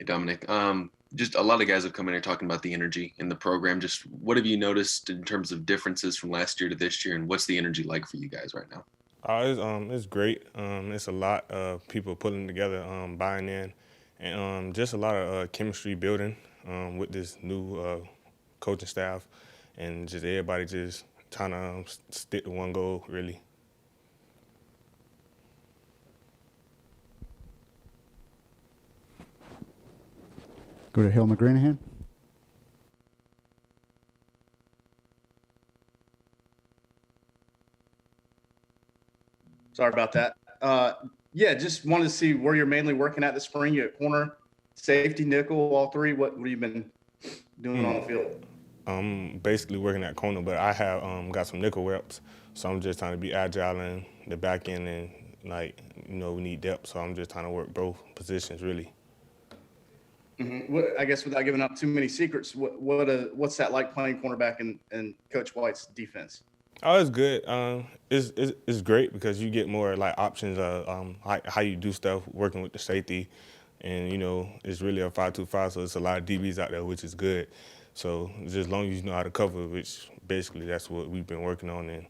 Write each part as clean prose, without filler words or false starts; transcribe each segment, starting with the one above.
Dominic. Just a lot of guys have come in here talking about the energy in the program. Just what have you noticed in terms of differences from last year to this year, and what's the energy like for you guys right now? It's great. It's a lot of people pulling together, buying in, and just a lot of chemistry building with this new coaching staff, and just everybody just trying to stick to one goal, really. Go to Hill McGranahan. Sorry about that. Yeah, just wanted to see where you're mainly working at this spring. You at corner, safety, nickel, all three. What have you been doing on the field? I'm basically working at corner, but I have got some nickel reps, so I'm just trying to be agile in the back end and we need depth, so I'm just trying to work both positions really. I guess without giving up too many secrets, what's that like playing cornerback in Coach White's defense? Oh, it's good. It's great because you get more like options of how you do stuff working with the safety, and it's really a 5-2-5, so it's a lot of DBs out there, which is good. So just as long as you know how to cover, which basically that's what we've been working on, and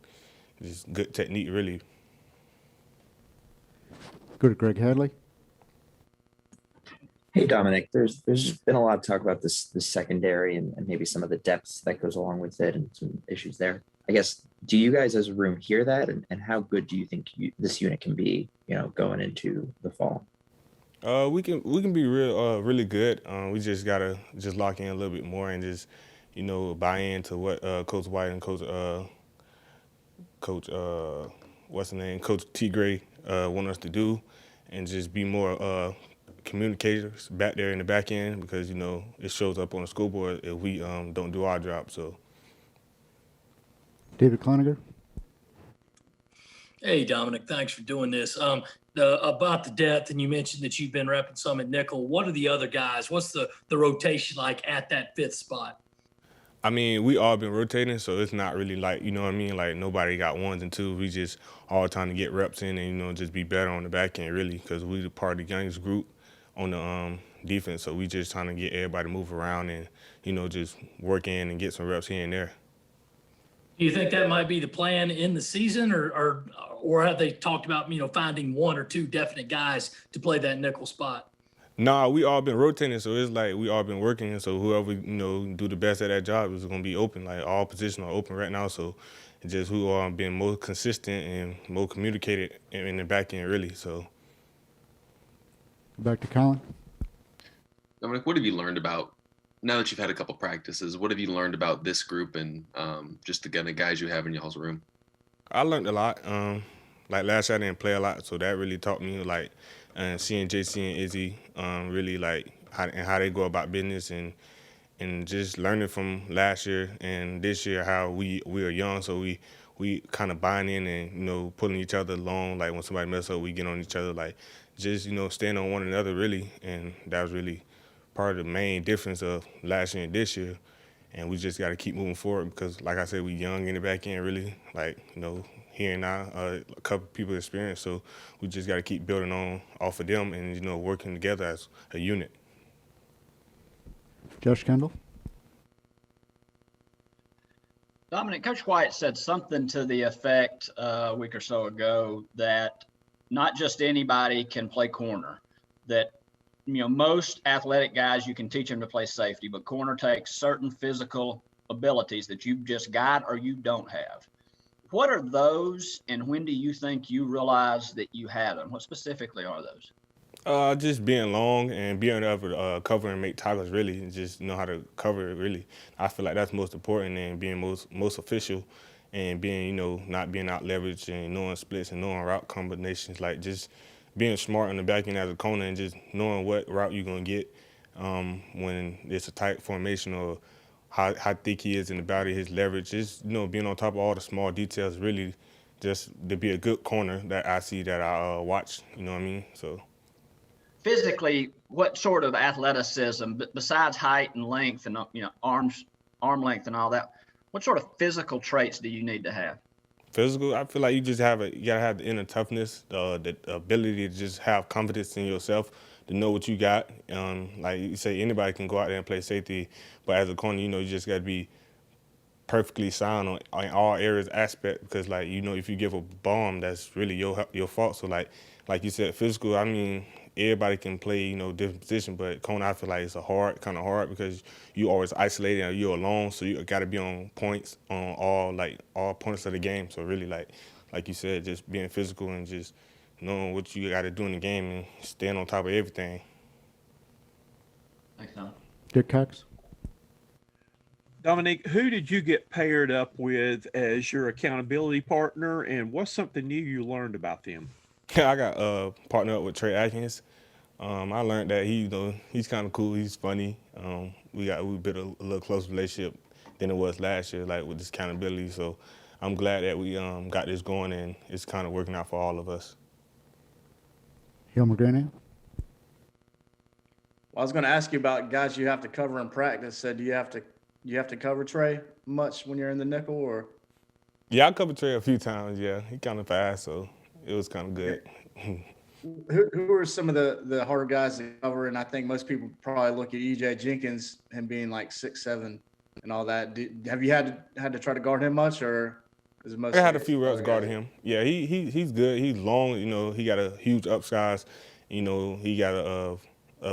just good technique really. Go to Greg Hadley. Hey Dominic, there's been a lot of talk about this secondary and maybe some of the depth that goes along with it and some issues there. I guess, do you guys as a room hear that, and how good do you think this unit can be, going into the fall? We can be really good. We just gotta just lock in a little bit more and just buy into what Coach White and Coach what's the name, Coach T. Gray want us to do, and just be more communicators back there in the back end, because it shows up on the scoreboard if we don't do our job. So. David Cloninger. Hey, Dominic, thanks for doing this. About the depth, and you mentioned that you've been repping some at nickel. What are the other guys? What's the rotation like at that fifth spot? I mean, we all been rotating, so it's not really like, like nobody got ones and twos. We just all trying to get reps in and, just be better on the back end, really, because we the part of the youngest group on the defense. So we just trying to get everybody to move around and, just work in and get some reps here and there. Do you think that might be the plan in the season, or have they talked about, finding one or two definite guys to play that nickel spot? Nah, we all been rotating, so it's like we all been working, and so whoever, do the best at that job is going to be open. Like, all positions are open right now, so it's just who are being more consistent and more communicated in the back end, really, so. Back to Colin. Dominic, what have you learned about, now that you've had a couple practices, what have you learned about this group and just the kind of guys you have in y'all's room? I learned a lot. Like last year I didn't play a lot, so that really taught me seeing JC and Izzy really how they go about business, and just learning from last year and this year how we are young, so we kind of buying in and pulling each other along. Like when somebody mess up, we get on each other, just stand on one another really, and that was really part of the main difference of last year and this year. And we just got to keep moving forward because, like I said, we young in the back end, really. Here and now, a couple people experience, so we just got to keep building off of them and, working together as a unit. Josh Kendall. Dominic, Coach White said something to the effect a week or so ago that not just anybody can play corner, that most athletic guys, you can teach them to play safety, but corner takes certain physical abilities that you've just got or you don't have. What are those, and when do you think you realize that you have them? What specifically are those? Just being long and being able to cover and make tackles, really, and just know how to cover it, really. I feel like that's most important, and being most official, and being, not being out leveraged and knowing splits and knowing route combinations, like just being smart on the back end as a corner and just knowing what route you're going to get when it's a tight formation, or how thick he is in the body, his leverage. Just, being on top of all the small details, really, just to be a good corner that I see, that I watch, you know what I mean? So. Physically, what sort of athleticism, besides height and length and, arm length and all that, what sort of physical traits do you need to have? Physical, I feel like you gotta have the inner toughness, the ability to just have confidence in yourself, to know what you got. Like you say, anybody can go out there and play safety, but as a corner, you just got to be perfectly sound on all areas aspect, because like if you give a bomb, that's really your fault. So like you said, physical, I mean, everybody can play different position, but corner, I feel like it's kind of hard because you always isolated and you're alone, so you got to be on points on all points of the game. So really like you said, just being physical and just knowing what you got to do in the game and staying on top of everything. Thanks, Tom. Dick Cox. Dominick, who did you get paired up with as your accountability partner, and what's something new you learned about them? I got partnered up with Trey Atkins. I learned that he's kind of cool. He's funny. We built a little close relationship than it was last year, like with this accountability. So I'm glad that we got this going, and it's kind of working out for all of us. Hill McGranahan. Well, I was going to ask you about guys you have to cover in practice. So do you have to cover Trey much when you're in the nickel, or? Yeah, I covered Trey a few times. Yeah, he kind of fast, so it was kind of good. Who are some of the harder guys to cover? And I think most people probably look at EJ Jenkins, him being like 6'7" and all that. Have you had to try to guard him much, or is it mostly? I had a few reps guarding him. Yeah, he's good. He's long. He got a huge upsize. He got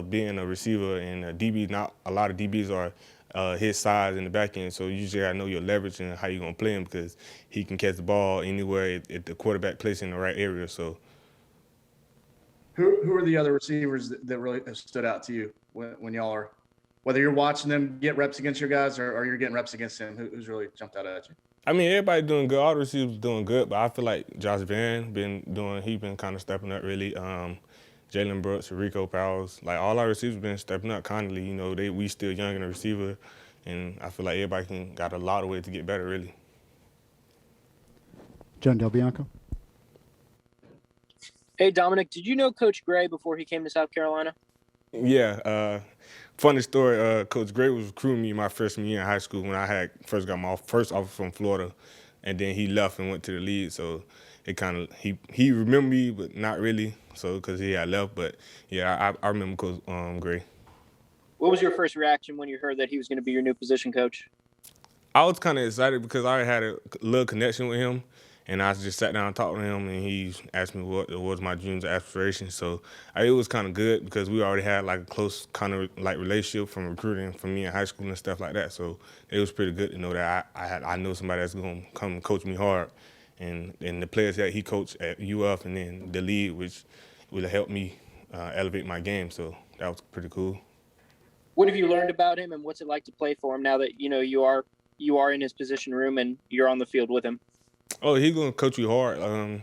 being a receiver and a DB. Not a lot of DBs are his size in the back end, so you just gotta know your leverage and how you're gonna play him, because he can catch the ball anywhere if the quarterback plays in the right area. So. Who are the other receivers that really have stood out to you when y'all are, whether you're watching them get reps against your guys or you're getting reps against them? Who's really jumped out at you? I mean, everybody doing good. All the receivers doing good, but I feel like Josh Van he been kind of stepping up really. Jalen Brooks, Rico Powers, like all our receivers been stepping up kindly. We still young in the receiver, and I feel like everybody got a lot of ways to get better really. John Del Bianco. Hey, Dominick, did you know Coach Gray before he came to South Carolina? Yeah, funny story. Coach Gray was recruiting me my freshman year in high school when I had first got my first offer from Florida, and then he left and went to the league. So it kind of he remembered me, but not really. So because he had left, but yeah, I remember Coach Gray. What was your first reaction when you heard that he was going to be your new position coach? I was kind of excited because I had a little connection with him. And I just sat down and talked to him, and he asked me what was my dreams and aspirations. So it was kind of good because we already had like a close kind of like relationship from recruiting from me in high school and stuff like that. So it was pretty good to know that I know somebody that's going to come coach me hard, and the players that he coached at UF and then the league, which will help me elevate my game. So that was pretty cool. What have you learned about him, and what's it like to play for him now that you are in his position room and you're on the field with him? Oh, he's gonna coach you hard.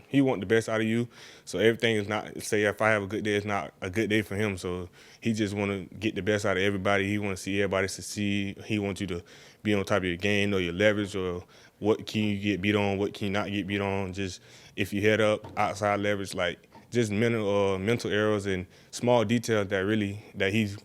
He want the best out of you. So everything is not, say if I have a good day, it's not a good day for him. So he just want to get the best out of everybody. He want to see everybody succeed. He wants you to be on top of your game, know your leverage, or what can you get beat on, what can you not get beat on. Just if you head up, outside leverage, like just mental errors and small details that he's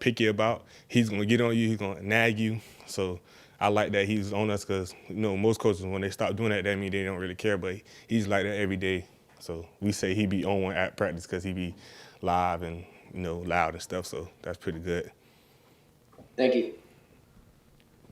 picky about. He's gonna get on you. He's gonna nag you. So I like that he's on us, because most coaches, when they stop doing that means they don't really care. But he's like that every day. So we say he be on one at practice because he be live and loud and stuff. So that's pretty good. Thank you.